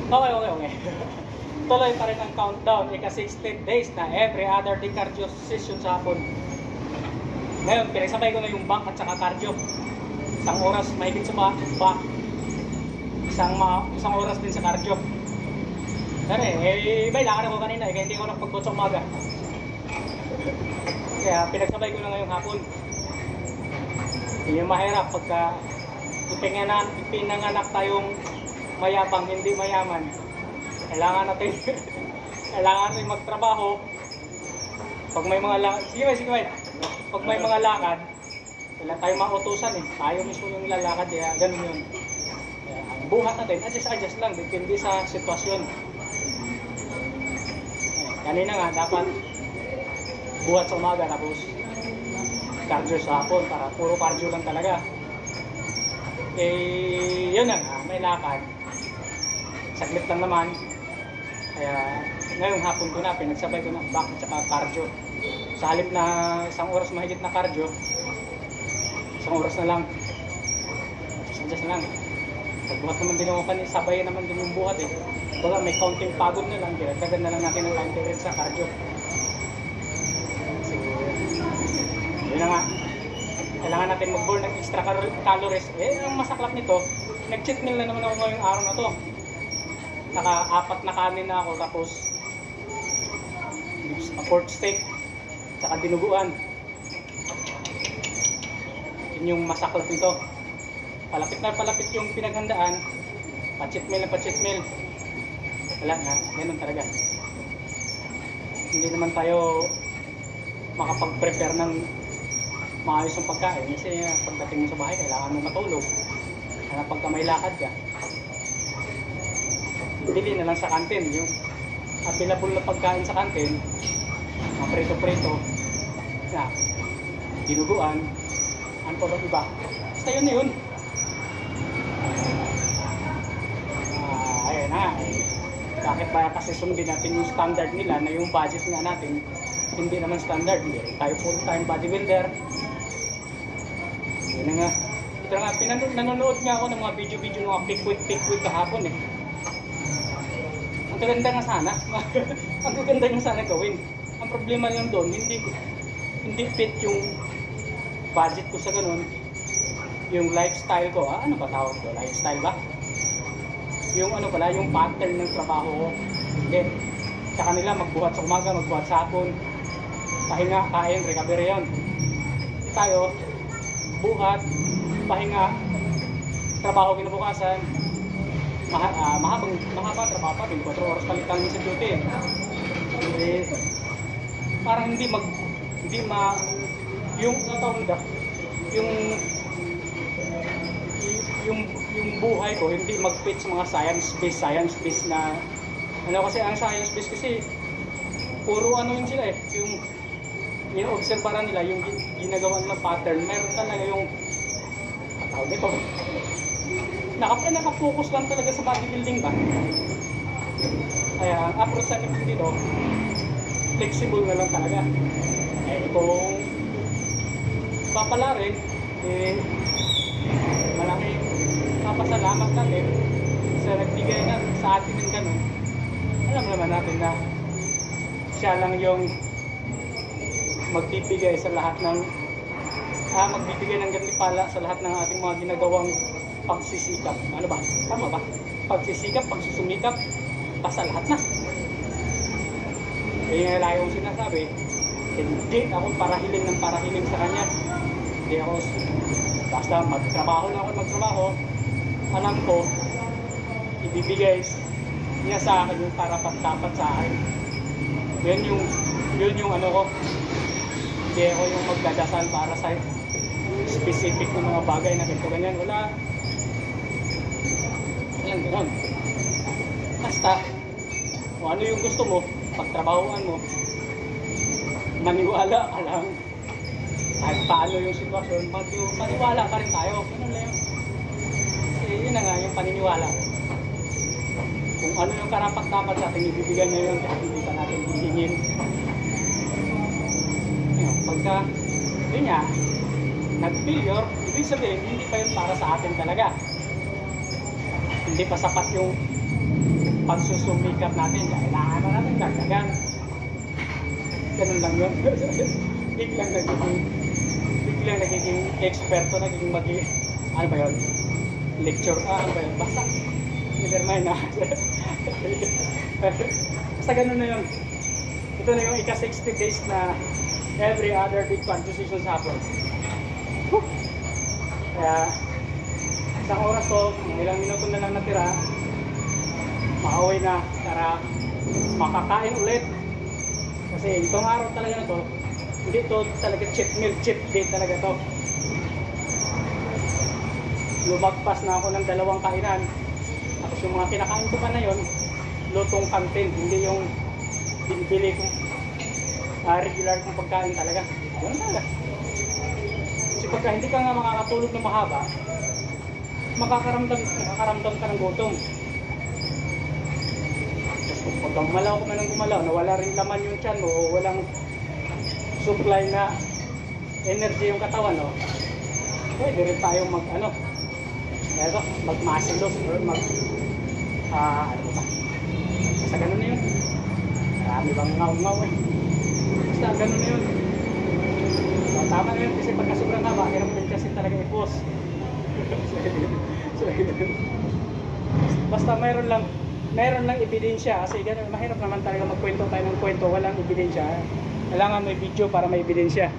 Okay, okay, okay. Tuloy pa rin ang countdown. Ika-16 days na every other day cardio session sa hapon. Ngayon, pinagsabay ko na yung bank at saka cardio. Isang oras mahigit sa bank. Isang oras din sa cardio. Pero iba lakad ako kanina. Kaya hindi ako nagpagbuot sa umaga. Kaya pinagsabay ko na ngayong hapon. Hindi yung mahirap pagka ipinanganak tayong mayabang, hindi mayaman. Kailangan natin magtrabaho. Pag may mga lakad, sige ba? Pag may mga lakad, wala tayong mautusan eh. Tayo mismo yung lalakad, kaya ganun yun. Kaya ang buhat natin, adjust lang, depende sa sitwasyon. Kanina nga, dapat buhat sa umaga, tapos cardio sa hapon, para puro cardio lang talaga. Eh, yun na nga, may lakad. Saglit lang naman. Kaya ngayong hapon ko na, pinagsabay ko na back at cardio. Sa halip na isang oras mahigit na cardio, isang oras na lang. Adjust lang. Pagbuhat naman din ako kanina, sabay naman din yung buhat eh. Baga may counting pagod na lang, diragdagan na lang natin ng counting rin sa cardio. So, yun na nga. Kailangan natin mag-burn ng extra calories. Eh, ang masaklap nito, nag-cheat meal na naman ako ngayong araw na to. Naka-4 na kanin na ako, tapos pork steak, saka dinuguan. Yun yung masaklap nito. Palapit na palapit yung pinaghandaan. Pa-cheat meal na pa-cheat meal. Wala nga, ganun talaga. Hindi naman tayo makapag-prepare ng maayos ang pagkain kasi pagdating mo sa bahay kailangan mo matulog. Kaya pagka may lakad ka, bili na lang sa kantin yung available na pagkain sa kantin, mga prito-prito na dinuguan, ano pa ba iba, basta yun na yun. Ayun na, bakit ba kasi sundin natin yung standard nila na yung budget nga natin hindi naman standard, hindi tayo full-time bodybuilder. Yun na nga. Ito nga, nanonood nga ako ng mga video-video ng mga pick week kahapon eh. Ang gaganda nga sana. Ang gaganda nga sana gawin. Ang problema lang doon, hindi fit yung budget ko sa ganun. Yung lifestyle ko, ano ba tawag ko? Lifestyle ba? Yung ano pala, yung pattern ng trabaho ko. Hindi. Sa kanila, magbuhat sa umaga, magbuhat sa hapon. Pahinga, kain, recovery yun. Tayo, buhat, pahinga, trabaho kinabukasan, mahaba trabaho pa, 24 oras palit kami sa duty. Eh, parang yung yung buhay ko hindi mag-fit sa mga science based na ano, kasi ang science based kasi puro ano yun sila eh, yung obserbaran nila, yung ginagawa nilang pattern, meron talaga yung tawag nito, naka-focus lang talaga sa bodybuilding ba. Kaya ang approach sa akin dito, flexible na lang talaga. Eh kung papalarin, eh malaking papasalamat natin sa nagbigay na sa atin ng ganun. Alam naman natin na siya lang yung magbibigay sa lahat ng magbibigay ng gantimpala sa lahat ng ating mga ginagawang pagsisikap. Ano ba? Tama ba? Pagsisikap, pagsusumikap, basta lahat na. Kaya nga lagi kong sinasabi, hindi ako parahiling ng parahiling sa kanya. Hindi ako, basta magtrabaho na ako magtrabaho, alam ko, ibibigay niya sa akin yung karapat-dapat sa akin. Yun yung ano ko. Hindi ako yung magdadasal para sa specific na mga bagay na ganito ganyan. Wala. Yan, gano'n. Basta, kung ano yung gusto mo, pagtrabahuan mo, maniwala ka lang. Kahit paano yung sitwasyon, maniwala pa rin tayo. Ganun lang yun. Eh, yun na nga, yung paniniwala. Kung ano yung karapat-dapat sa ating ibibigay niya yun, kahit hindi pa natin hihingin. Pagka, yun nga, nag-failure, ibig sabihin, hindi pa yun para sa atin talaga. Hindi pa sapat yung pagsusumikap natin, kailangan na natin dagdagan. Ganun lang yun. biglang nagiging eksperto, nagiging ano ba yun? Lecture, ano ba yun? Basta, never mind na. Basta ganun na yun. Ito na yung ika-60 days na every other big decisions happen. Kaya, isang oras to, ilang minuto na lang natira, makauwi na para makakain ulit. Kasi itong araw talaga na to, hindi to talaga cheat meal, cheat day talaga to. Lumagpas na ako ng 2 kainan. Tapos yung mga kinakain ko pa na yon, lutong kantin, hindi yung binibili kong regular kong pagkain talaga. Ganun talaga. Kasi pagka hindi ka nga makakatulog na mahaba, makakaramdam ka ng gutom. Tapos pag gumalaw ka man ng gumalaw, nawala rin laman yung tiyan mo, o walang supply na energy yung katawan, no? Pwede rin tayo mag-muscle loss or ano ba? Basta ganun na yun. Marami bang ngaw-ngaw eh. Basta ganun na yun. So, tama na yun kasi pagka sobrang haba, hirap din kasi talaga i-pause. Basta mayroon lang ebidensya kasi ganun, mahirap naman talaga magkwento tayo ng kwento, walang ebidensya. Kailangan may video para may ebidensya.